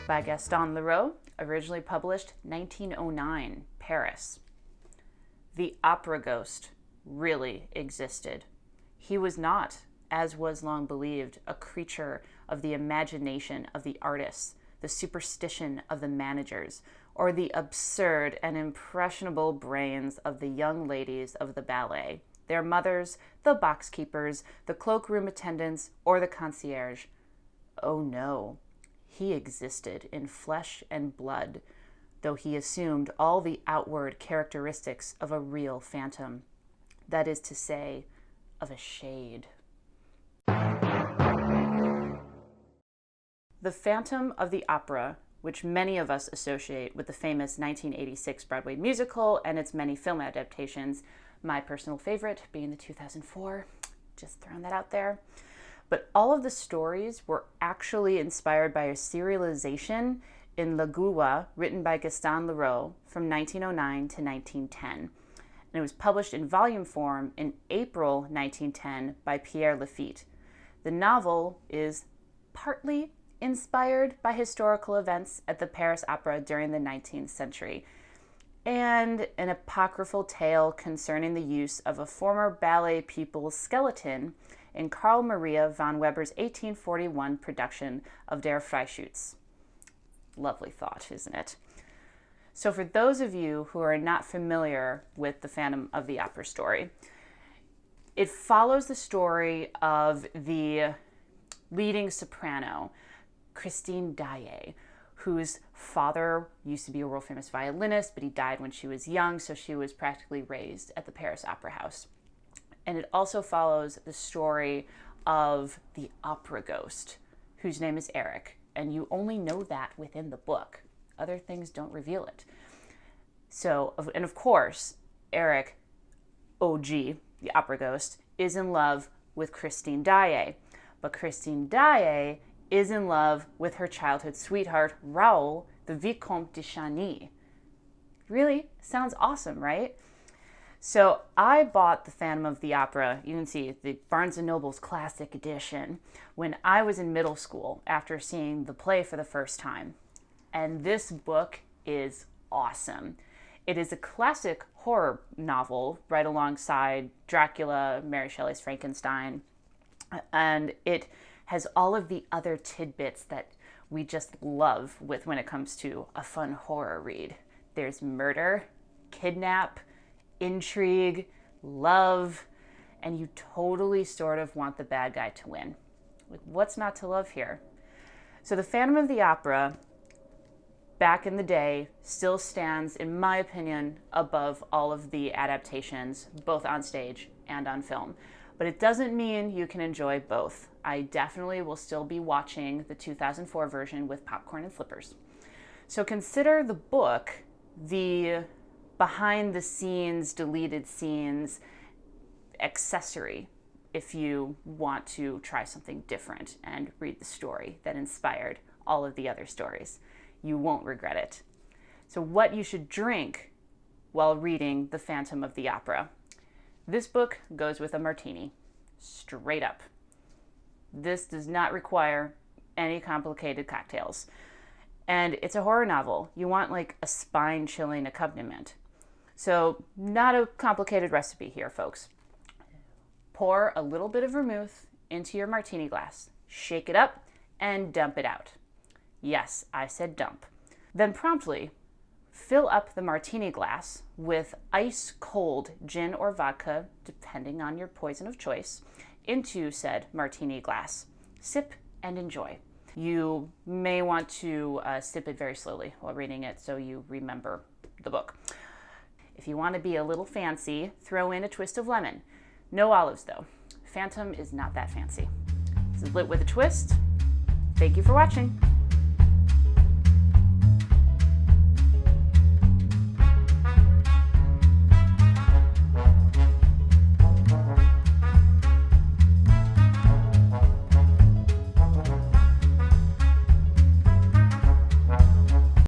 by Gaston Leroux, originally published 1909, Paris. The opera ghost really existed. He was not, as was long believed, a creature of the imagination of the artists, the superstition of the managers, or the absurd and impressionable brains of the young ladies of the ballet, their mothers, the box keepers, the cloakroom attendants, or the concierge. Oh no, he existed in flesh and blood, though he assumed all the outward characteristics of a real phantom, that is to say, of a shade. The Phantom of the Opera, which many of us associate with the famous 1986 Broadway musical and its many film adaptations, my personal favorite being the 2004, just throwing that out there. But all of the stories were actually inspired by a serialization in La Gauloise written by Gaston Leroux from 1909 to 1910. And it was published in volume form in April 1910 by Pierre Lafitte. The novel is partly inspired by historical events at the Paris Opera during the 19th century, and an apocryphal tale concerning the use of a former ballet pupil's skeleton in Carl Maria von Weber's 1841 production of Der Freischütz. Lovely thought, isn't it? So for those of you who are not familiar with the Phantom of the Opera story, it follows the story of the leading soprano, Christine Daae, whose father used to be a world-famous violinist, but he died when she was young, so she was practically raised at the Paris Opera House. And it also follows the story of the opera ghost, whose name is Eric, and you only know that within the book. Other things don't reveal it. So, and of course, Eric, OG, the opera ghost, is in love with Christine Daae, but Christine Daae is in love with her childhood sweetheart, Raoul, the Vicomte de Chagny. Really? Sounds awesome, right? So I bought The Phantom of the Opera, you can see the Barnes & Noble's classic edition, when I was in middle school after seeing the play for the first time. And this book is awesome. It is a classic horror novel right alongside Dracula, Mary Shelley's Frankenstein, and it has all of the other tidbits that we just love with when it comes to a fun horror read. There's murder, kidnap, intrigue, love, and you totally sort of want the bad guy to win. Like, what's not to love here? So The Phantom of the Opera, back in the day, still stands, in my opinion, above all of the adaptations, both on stage and on film. But it doesn't mean you can enjoy both. I definitely will still be watching the 2004 version with popcorn and slippers. So consider the book the behind the scenes, deleted scenes accessory if you want to try something different and read the story that inspired all of the other stories. You won't regret it. So what you should drink while reading The Phantom of the Opera. This book goes with a martini, straight up. This does not require any complicated cocktails. And it's a horror novel. You want like a spine-chilling accompaniment. So not a complicated recipe here, folks. Pour a little bit of vermouth into your martini glass, shake it up, and dump it out. Yes, I said dump. Then promptly fill up the martini glass with ice-cold gin or vodka, depending on your poison of choice, into said martini glass. Sip and enjoy. You may want to sip it very slowly while reading it so you remember the book. If you want to be a little fancy, throw in a twist of lemon. No olives, though. Phantom is not that fancy. This is Lit with a Twist. Thank you for watching.